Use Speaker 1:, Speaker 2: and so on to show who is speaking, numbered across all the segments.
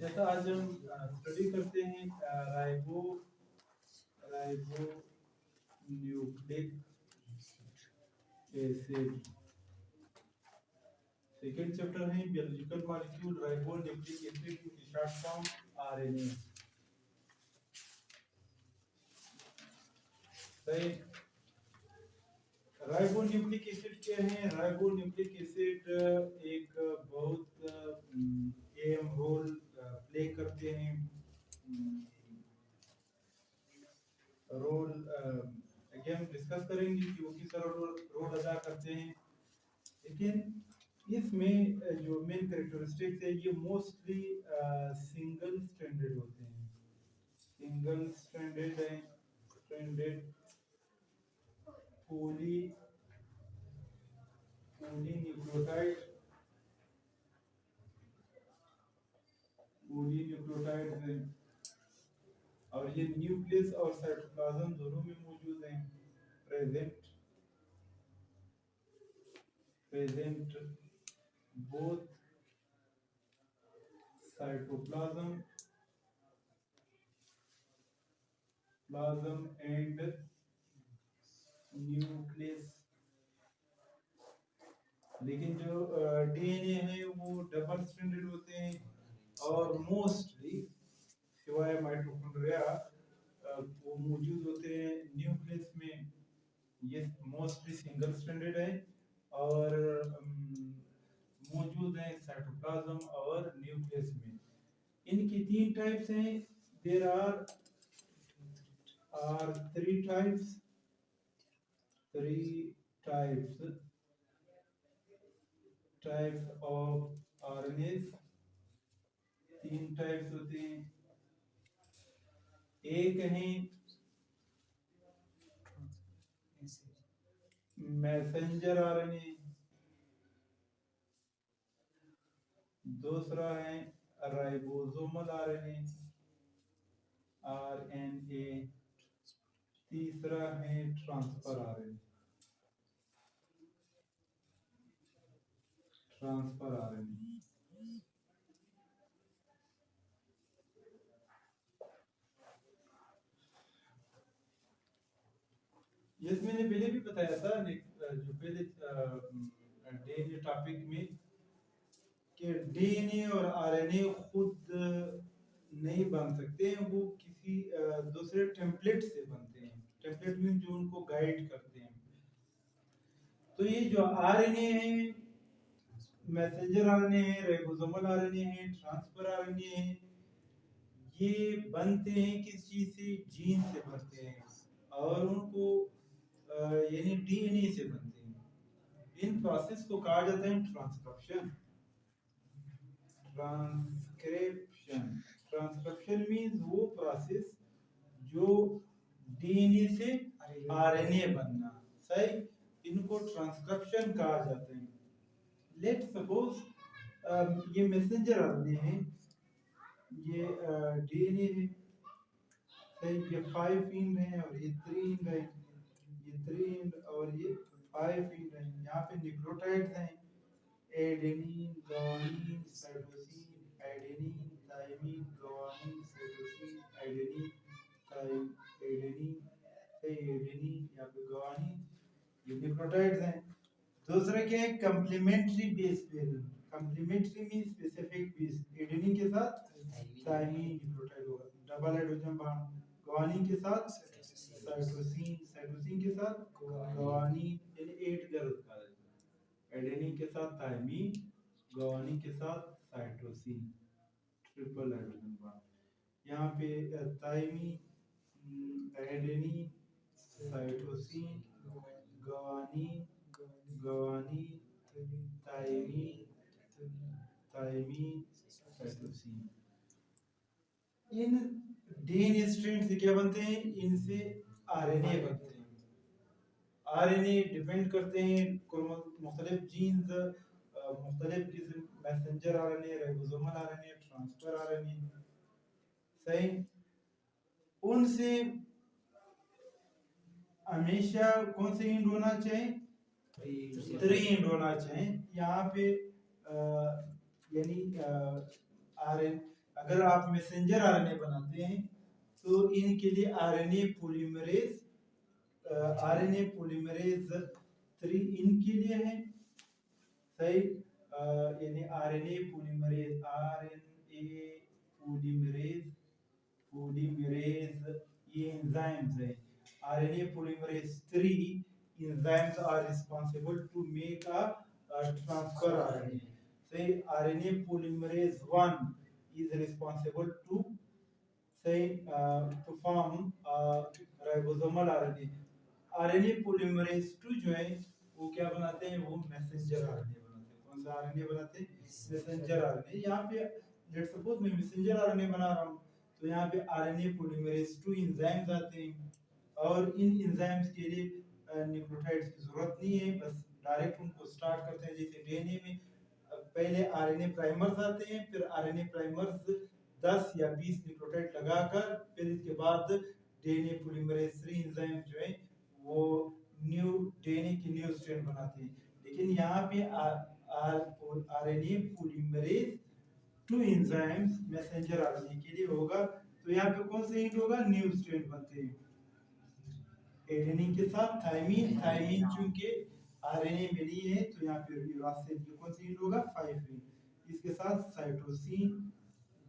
Speaker 1: जैसा आज हम स्टडी करते हैं ribonucleic acid. Second chapter है biological molecule ribonucleic acid की शॉर्ट फॉर्म आरएनए। सही। राइबो न्यूक्लिक एसिड क्या है? राइबो न्यूक्लिक एसिड एक बहुत अहम रोल प्ले करते हैं, रोल आगे हम डिस्कस करेंगे कि वो किस तरह रोल अदा करते हैं। लेकिन इसमें जो मेन कैरेक्टरिस्टिक्स है ये मोस्टली सिंगल स्ट्रैंडेड होते हैं, सिंगल स्ट्रैंडेड है, स्ट्रैंडेड पॉलीन्यूक्लियोटाइड है और ये न्यूक्लियस और साइटोप्लाज्म दोनों में मौजूद हैं। Present both cytoplasm and nucleus. लेकिन जो डीएनए है वो डबल स्ट्रैंडेड होते हैं और मोस्टली सिवाय माइटोकॉन्ड्रिया वो मौजूद होते हैं न्यूक्लियस में। ये मोस्टली सिंगल स्ट्रैंडेड है और मौजूद है साइटोप्लाज्म और न्यूक्लियस में। इनकी तीन टाइप्स हैं। There are three types of RNAs। तीन टाइप्स होते हैं। एक है मैसेंजर आरएनए, दूसरा है राइबोसोमल आरएनए, तीसरा है ट्रांसफर आरएनए। ये मैंने पहले भी बताया था जो पहले डीएनए टॉपिक में कि डीएनए और आरएनए खुद नहीं बन सकते हैं, वो किसी दूसरे टेम्पलेट से बनते हैं। टेम्पलेट मीन जो उनको गाइड करते हैं। तो ये जो आरएनए है, मैसेंजर आरएनए है, राइबोसोमल आरएनए है, ट्रांसफर आरएनए है, ये बनते हैं किस चीज से? जीन से बनते हैं और उनको यानी डीएनए से बनते हैं। इन प्रोसेस को कहा जाता है ट्रांसक्रिप्शन। ट्रांसक्रिप्शन मींस वो प्रोसेस जो डीएनए से आरएनए बनना। सही। इनको ट्रांसक्रिप्शन कहा जाता है। लेट्स सपोज ये मैसेंजर आरएनए है, ये डीएनए है। सही। ये 5 इंड है और ये 3 इंड है, ये 3 इंड और ये 5 इंड है। यहाँ पे न्यूक्लियोटाइड्स हैं adenine, guanine, cytosine, adenine, thymine, guanine, cytosine, adenine, adenine, adenine या फिर गुआनिन, ये न्यूक्लियोटाइड्स हैं। दूसरा क्या है? Complementary base pairing. Complementary means specific base. Adenine के साथ थाइमिन न्यूक्लियोटाइड होगा, डबल हाइड्रोजन बॉन्ड। गुआनिन के साथ साइटोसिन, साइटोसिन के साथ गुआनिन, यानी 8 गर्ल का। एडेनिन के साथ थाइमिन, गुआनिन के साथ साइटोसिन, ट्रिपल हाइड्रोजन बॉन्ड। यहाँ पे thymine, adenine, cytosine, guanine, guanine, thymine, cytosine. In DNA strand से क्या बनते हैं? इनसे आरएनए बनते हैं। आरएनए डिपेंड करते हैं मुख्तलिफ जीन्स, मुख्तलिफ किस्म, messenger RNA, ribosomal RNA, transfer RNA. सही। उनसे हमेशा कौन से इंड होना चाहिए? 3 इंड होना चाहिए। यहाँ पे यानी आरएन अगर आप मैसेंजर आरएनए बनाते हैं तो इनके लिए आरएनए पॉलीमरेज 3 इनके लिए है, सही। यानी आरएनए पॉलीमरेज ये एंजाइम्स है। RNA polymerase 3 enzymes are responsible to make a transfer RNA. Say RNA polymerase 1 is responsible to say to form ribosomal RNA. RNA polymerase 2 जो है वो क्या बनाते हैं, वो मैसेंजर RNA बनाते हैं। कौन सा RNA बनाते हैं? Messenger RNA। यहाँ पे लेट्स सपोज मैं मैसेंजर RNA बना रहा हूँ तो यहाँ पे RNA polymerase 2 एंजाइम्स आते हैं और इन एंजाइम्स के लिए न्यूक्लियोटाइड्स की जरूरत नहीं है, बस डायरेक्ट उनको स्टार्ट करते हैं। जैसे डीएनए में पहले आरएनए प्राइमर्स आते हैं, फिर आरएनए प्राइमर्स 10 या 20 न्यूक्लियोटाइड लगाकर फिर इसके बाद डीएनए पॉलीमरेज 3 एंजाइम जो है वो न्यू डीएनए की न्यू स्ट्रैंड बनाते हैं। लेकिन यहाँ पे RNA polymerase 2 enzymes messenger RNA के लिए होगा, तो यहाँ पे कौन सा हिंट होगा? न्यू स्ट्रैंड बनते हैं। एडेनिन के साथ थायमीन, थायमीन चूंकि आरएनए में नहीं है तो यहाँ पे यूरासिल ये कौन सी हिंट होगा? 5 हिंट। इसके साथ साइटोसिन,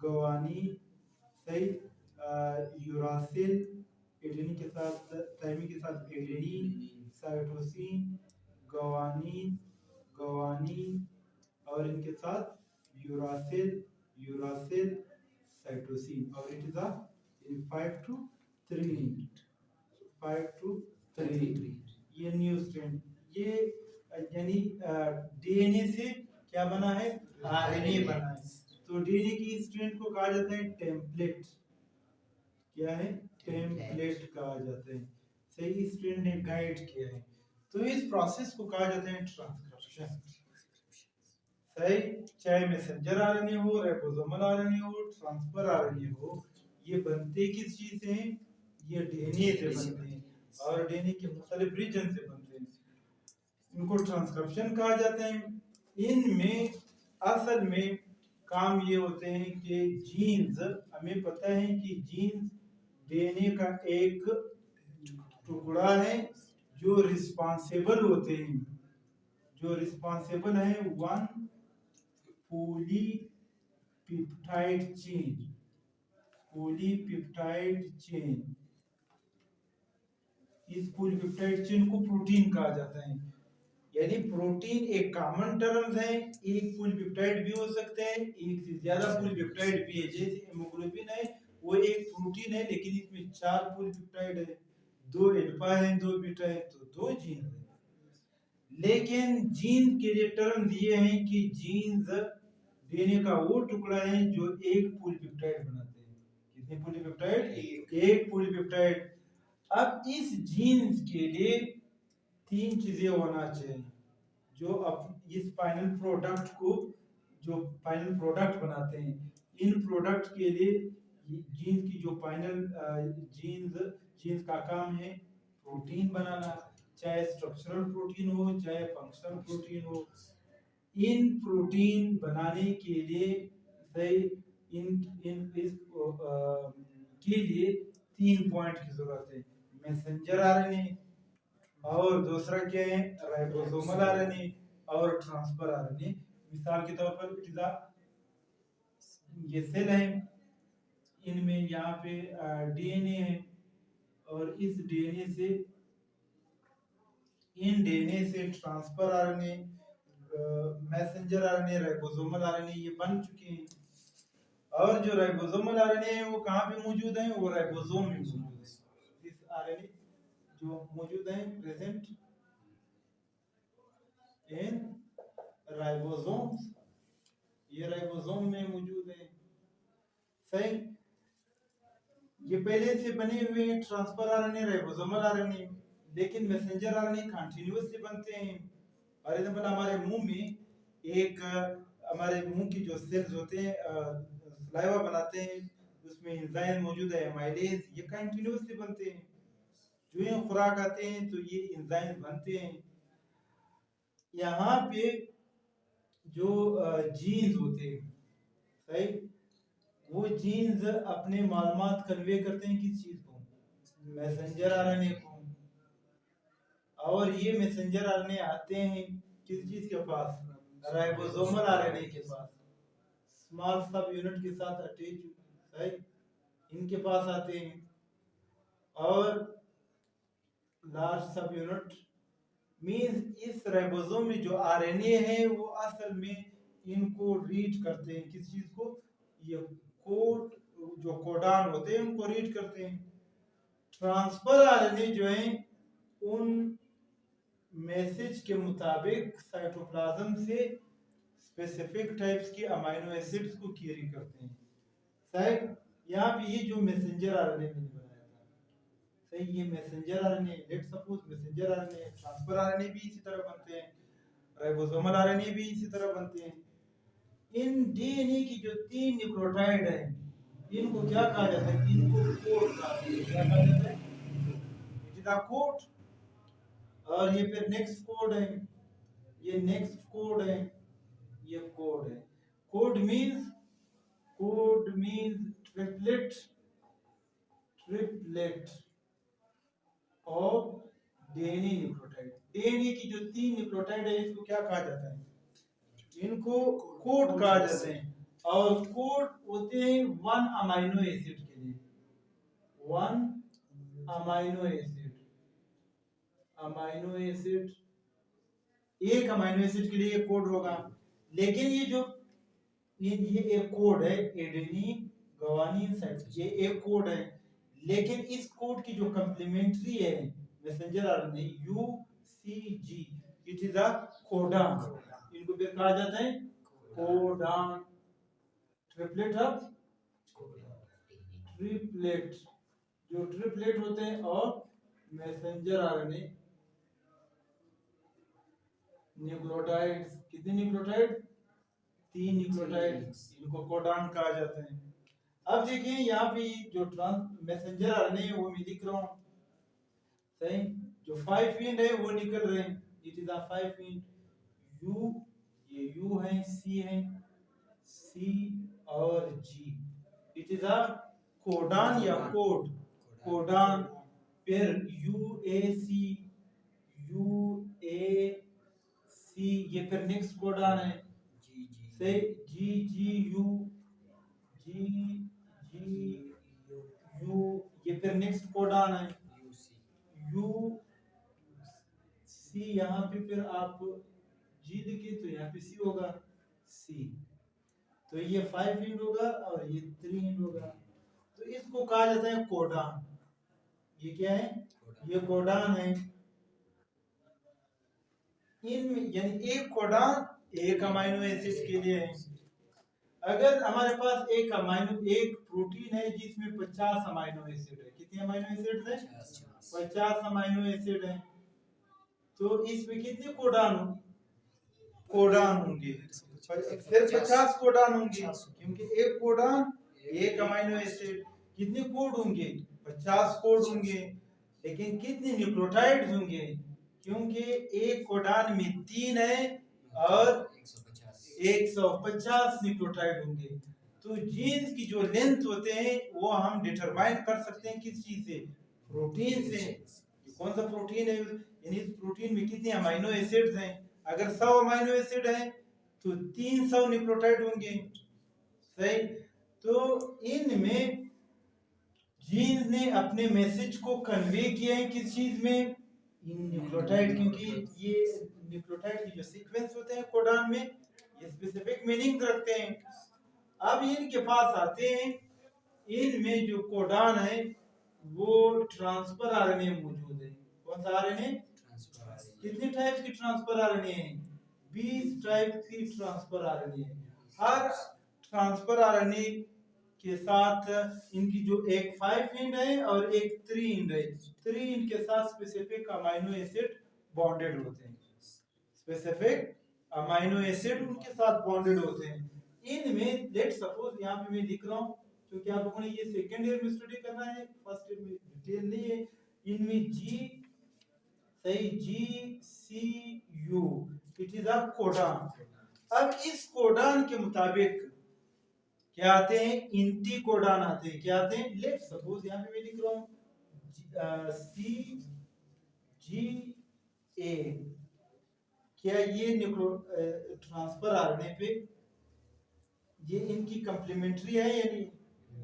Speaker 1: ग्वानिन, सही, यूरासिल, एडेनिन के साथ थायमीन के साथ एडेनिन, साइटोसिन, ग्वानिन, ग्वानिन और इनके साथ यूरासिल, यूरासिल, साइटोसिन और it is a 5 to 3 5 to 3 ये न्यू स्ट्रैंड, ये यानी डीएनए से क्या बना है? आरएनए बना है। तो डीएनए की स्ट्रैंड को कहा जाता है टेम्पलेट। क्या है? टेम्पलेट कहा जाता है। सही, स्ट्रैंड ने गाइड किया है। तो इस प्रोसेस को कहा जाता है ट्रांसक्रिप्शन। सही, चाहे मैसेंजर आरएनए हो, राइबोसोमल आरएनए हो, ट्रांसफर आरएनए हो, ये बनते किस चीज से हैं? ये डीएनए से बनते हैं और डीएनए के मुख्तलिफ रीजन से बनते हैं। इनको ट्रांसक्रिप्शन कहा जाता है। इनमें असल में काम ये होते हैं कि जीन्स, हमें पता है कि जीन्स डीएनए का एक टुकड़ा है जो रिस्पांसिबल होते हैं, जो रिस्पांसिबल है 1 पॉलीपेप्टाइड चेन, पॉलीपेप्टाइड चेन। इस पॉलीपेप्टाइड चेन को प्रोटीन कहा जाता है। यानी प्रोटीन एक कॉमन टर्म्स है, एक पॉलीपेप्टाइड भी हो सकते हैं, एक से ज्यादा पॉलीपेप्टाइड भी है। जैसे हेमोग्लोबिन है वो एक प्रोटीन है लेकिन इसमें 4 पॉलीपेप्टाइड है, 2 अल्फा है, 2 बीटा है, तो 2 जीन है। लेकिन जीन के लिए टर्म ये हैं कि जीन्स डीएनए का वो टुकड़ा है जो एक पॉलीपेप्टाइड बनाते हैं। कितने पॉलीपेप्टाइड? एक पॉलीपेप्टाइड। अब इस जीन्स के लिए 3 चीजें होना चाहिए जो अब इस फाइनल प्रोडक्ट को, जो फाइनल प्रोडक्ट बनाते हैं, इन प्रोडक्ट के लिए जीन्स की जो फाइनल जीन्स का काम है प्रोटीन बनाना, चाहे स्ट्रक्चरल प्रोटीन हो चाहे फंक्शनल प्रोटीन हो। इन प्रोटीन बनाने के लिए सही इस के लिए 3 पॉइंट की जरूरत है। मैसेंजर आरएनए और दूसरा क्या है? राइबोसोमल आरएनए और ट्रांसफर आरएनए। मिसाल के तौर पर ये सेल है, इनमें यहाँ पे डीएनए है और इस डीएनए से, इन डीएनए से transfer RNA, messenger RNA, ribosomal RNA ये बन चुके हैं। और जो राइबोसोमल आरएनए है वो कहाँ पे मौजूद है? वो राइबोसोम में मौजूद है। इस आरएनए जो मौजूद है प्रेजेंट इन राइबोसोम्स, ये राइबोसोम में मौजूद है। सही, ये पहले से बने हुए हैं ट्रांसफर आरएनए, राइबोसोमल आरएनए, लेकिन मैसेंजर आरएनए कंटीन्यूअसली बनते हैं। फॉर एग्जांपल हमारे मुंह में एक हमारे मुंह की जो सेल्स होते हैं सलाइवा बनाते हैं, उसमें एंजाइम मौजूद है एमाइलेज, ये कंटीन्यूअसली बनते हैं। जो ये खुराक आते हैं तो ये एंजाइम बनते हैं। यहाँ पे जो जीन्स होते हैं, सही, वो जीन्स अपने मालूमात कन्वे करते हैं किस चीज को, मैसेंजर आरएनए को, और ये मैसेंजर आरएनए आते हैं किस चीज के पास, राइबोसोमल आरएनए के पास, स्मॉल सब यूनिट के साथ अटैच है, इनके पास आते हैं, और लार्ज सब यूनिट मींस इस राइबोसोम में जो आरएनए है वो असल में इनको रीड करते हैं किस चीज को, ये कोड जो कोडान होते हैं उनको रीड करते हैं। ट्रांसफर आरएनए जो है उन मैसेज के मुताबिक साइटोप्लाज्म से स्पेसिफिक टाइप्स के अमीनो एसिड्स को कैरी करते हैं। शायद यहाँ पे ये जो मैसेंजर आरएनए मैंने बनाया था, सही, ये messenger RNA, let's suppose messenger RNA, transfer RNA भी इसी तरह बनते हैं, राइबोसोमल आरएनए भी इसी तरह बनते हैं। इन डीएनए की जो 3 न्यूक्लियोटाइड हैं इनको क्या कहा जाता है, इनको कोड कहा जाता है, क्या कहा जाता है, इट इज अ कोड। और ये फिर नेक्स्ट कोड है, ये नेक्स्ट कोड है, ये कोड है। Code means triplet of DNA nucleotide. DNA की जो 3 न्यूक्लियोटाइड है इसको क्या कहा जाता है, इनको कोड कहा जाता है। और कोड होते हैं 1 अमीनो एसिड के लिए, 1 अमीनो एसिड, अमीनो एसिड, एक अमीनो एसिड के लिए कोड होगा। लेकिन ये जो ये एक कोड है, एडेनिन ग्वानिन साइड, ये एक कोड है, लेकिन इस कोड की जो कंप्लीमेंट्री है messenger RNA UCG, it is a codon, इनको फिर कहा जाता है कोडान, ट्रिपलेट ऑफ ट्रिपलेट, जो ट्रिपलेट होते हैं और मैसेंजर आरएनए न्यूक्लियोटाइड्स, कितने न्यूक्लियोटाइड, 3 न्यूक्लियोटाइड, इनको कोडान कहा जाता है। अब देखिए यहाँ पे जो मैसेंजर आरएनए है वो मैं लिख रहा हूँ, सही, जो 5 एंड है वो निकल रहे हैं, it is a 5 and you, ये यू है, सी है, सी और जी, इट इज अ कोडान या कोड, कोडान। फिर यू ए सी, ये फिर नेक्स्ट कोडान है, से जी जी यू, जी जी यू, ये फिर नेक्स्ट कोडान है, यू सी, यहाँ पे फिर आप जी लिखे तो यहाँ पे सी होगा, सी, तो ये 5 एंड होगा और ये 3 एंड होगा, तो इसको कहा जाता है कोडान। ये क्या है, ये कोडान है। इन यानी एक कोडान एक अमीनो एसिड के लिए है। अगर हमारे पास एक प्रोटीन है जिसमें 50 अमीनो एसिड है, कितने अमीनो एसिड है, 50 अमीनो एसिड है, तो इसमें कितने कोडान होंगे, फिर 50 कोडान होंगे, क्योंकि एक कोडान एक अमीनो एसिड, कितने कोड होंगे, 50 कोड होंगे। लेकिन कितने न्यूक्लियोटाइड्स होंगे, क्योंकि एक कोडान में 3 है और 150 न्यूक्लियोटाइड होंगे। तो जीन्स की जो लेंथ होते हैं वो हम डिटरमाइन कर सकते हैं किस चीज से, प्रोटीन से, कौन सा प्रोटीन है, यानी इस प्रोटीन में कितने अमीनो एसिड्स हैं। अगर 100 अमीनो एसिड है तो 300 न्यूक्लियोटाइड होंगे, सही। तो इनमें जीन्स ने अपने मैसेज को कन्वे किया है किस चीज में, इन न्यूक्लियोटाइड, क्योंकि ये न्यूक्लियोटाइड की जो सीक्वेंस होते हैं कोडान में ये स्पेसिफिक मीनिंग रखते हैं। अब इनके पास आते हैं, इनमें जो कोडान है वो ट्रांसफर आरएनए मौजूद है। कौन सा आरएनए, कितने टाइप्स की ट्रांसफर आरएनए है, 20 टाइप की ट्रांसफर आरएनए है। हर ट्रांसफर आरएनए के साथ इनकी जो एक 5 एंड है और एक 3 एंड है, 3 एंड के साथ स्पेसिफिक अमीनो एसिड बॉन्डेड होते हैं, स्पेसिफिक अमीनो एसिड उनके साथ बॉन्डेड होते हैं। इनमें लेट सपोज यहाँ पे मैं लिख रहा हूँ क्योंकि आप लोगों ने ये सेकंड ईयर में स्टडी करना है, फर्स्ट ईयर में डिटेल नहीं है। इनमें जी, सही, G C U, it is a codon. अब इस कोडान के मुताबिक क्या आते हैं, एंटीकोडॉन आते हैं। क्या आते हैं, लेट सपोज यहाँ पे मैं लिख रहा हूँ सी जी ए, क्या ये न्यूक्लियो ट्रांसफर आरएनए पे ये इनकी कंप्लीमेंट्री है यानी,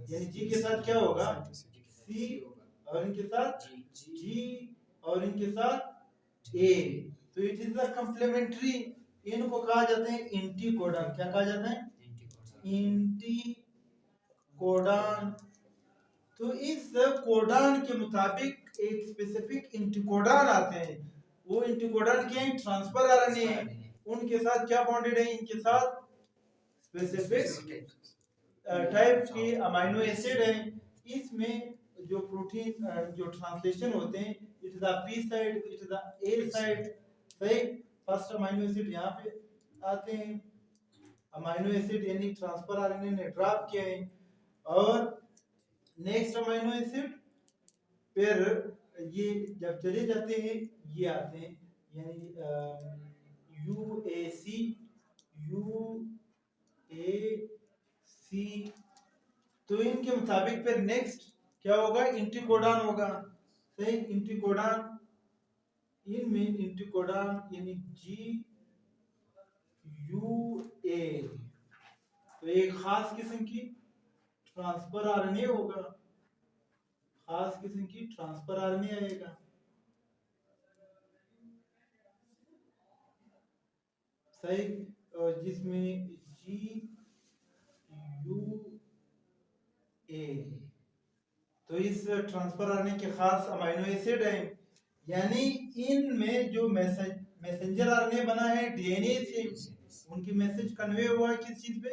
Speaker 1: यानी जी के साथ क्या होगा, सी, और इनके साथ जी, और इनके साथ ए, तो इट इज द कंप्लीमेंट्री। इनको कहा जाता है एंटीकोडॉन। क्या कहा जाता है, एंटीकोडॉन। तो इस कोडॉन के मुताबिक एक स्पेसिफिक एंटीकोडॉन आते हैं। वो एंटीकोडॉन क्या है, ट्रांसफर आरएनए है, उनके साथ क्या बॉन्डेड है, इनके साथ स्पेसिफिक टाइप के अमाइनो एसिड हैं। इसमें जो प्रोटीन जो ट्रांसलेशन होते हैं, it is the P side, it is the A side, सही। फर्स्ट अमाइनो एसिड यहाँ पे आते हैं, अमाइनो एसिड यानी ट्रांसफर आरएनए ने ड्रॉप किया है, और नेक्स्ट अमाइनो एसिड फिर ये जब चले जाते हैं ये आते हैं, यानी यूएसी, यूएसी, तो इनके मुताबिक फिर नेक्स्ट क्या होगा, एंटीकोडॉन होगा, सही। एंटीकोडॉन, इनमें एंटीकोडॉन यानी जी यू ए, तो एक खास किस्म की ट्रांसफर आरएनए होगा, खास किस्म की ट्रांसफर आरएनए आएगा, सही। और जिसमें जी यू ए, तो इस ट्रांसफर आरएनए के खास अमाइनो एसिड हैं, यानी इनमें जो मैसेंजर आरएनए बना है डीएनए से, उनकी मैसेज कन्वे हुआ है किस चीज पे,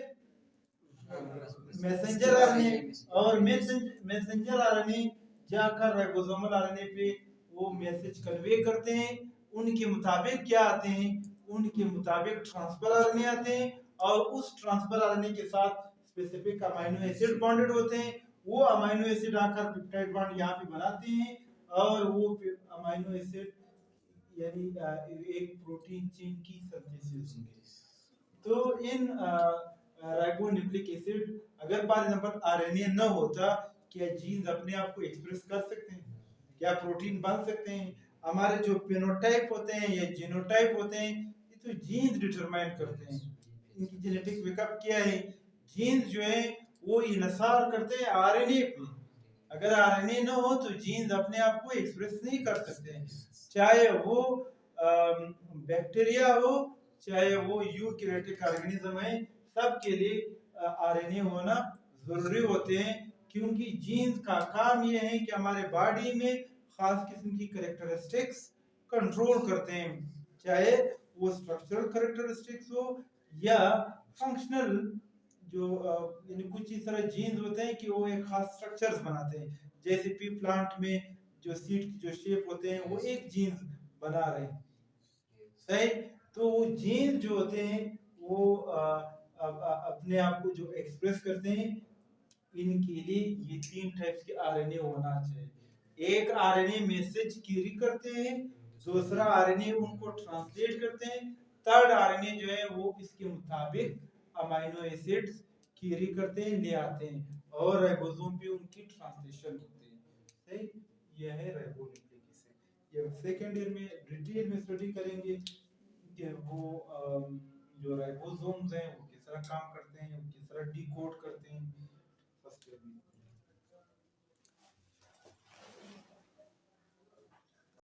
Speaker 1: मैसेंजर आरएनए, और मैसेंजर आरएनए जाकर राइबोसोमल आरएनए पे वो मैसेज कन्वे करते हैं। उनके मुताबिक क्या आते हैं, उनके मुताबिक ट्रांसफर आरएनए आते हैं, और उस ट्रांसफर आरएनए के साथ स्पेसिफिक अमाइनो एसिड बॉन्डेड होते हैं। वो अमाइनो एसिड आकर पेप्टाइड बॉन्ड यहाँ पे बनाते हैं, और वो अमाइनो एसिड यानी एक प्रोटीन चेन की सिंथेसिस होंगे। तो इन राइबोन्यूक्लिक एसिड, अगर फॉर एग्जांपल आरएनए न होता, क्या जीन्स अपने आप को एक्सप्रेस कर सकते हैं, क्या प्रोटीन बन सकते हैं। हमारे जो फेनोटाइप होते हैं या जीनोटाइप होते हैं, ये तो जीन्स डिटरमाइन करते हैं, इनकी जेनेटिक मेकअप क्या है। जीन्स जो है वो इनसार करते हैं आरएनए पे, अगर आरएनए न हो तो जीन्स अपने आप को एक्सप्रेस नहीं कर सकते हैं, चाहे वो बैक्टीरिया हो, चाहे वो यूकैरियोटिक ऑर्गेनिज्म है, सब के लिए आरएनए होना जरूरी होते हैं, क्योंकि जीन्स का काम ये है कि हमारे बॉडी में खास किस्म की कैरेक्टरिस्टिक्स कंट्रोल करते हैं, चाहे वो स्ट्रक्चरल कैरेक्टरिस्टिक्स हो या फंक्शनल, जो यानी कुछ इस तरह जीन्स होते हैं कि वो एक खास स्ट्रक्चर्स बनाते हैं, जैसे पी प्लांट में जो सीड की जो शेप होते हैं वो एक जीन्स बना रहे हैं, सही। तो वो जीन्स जो होते हैं वो अपने आप को जो एक्सप्रेस करते हैं, इनके लिए ये तीन टाइप्स के आरएनए होना चाहिए। एक आरएनए मैसेज कैरी करते हैं, दूसरा आरएनए उनको ट्रांसलेट करते हैं, थर्ड आरएनए जो है वो इसके मुताबिक अमाइनो एसिड्स कैरी करते हैं, ले आते हैं, और राइबोसोम पे उनकी ट्रांसलेशन होती है, सही। यह है राइबोन्यूक्लिक एसिड। ये सेकेंड ईयर में डिटेल में स्टडी करेंगे कि वो जो राइबोसोम्स हैं वो किस तरह काम करते हैं, वो किस तरह डिकोड करते हैं।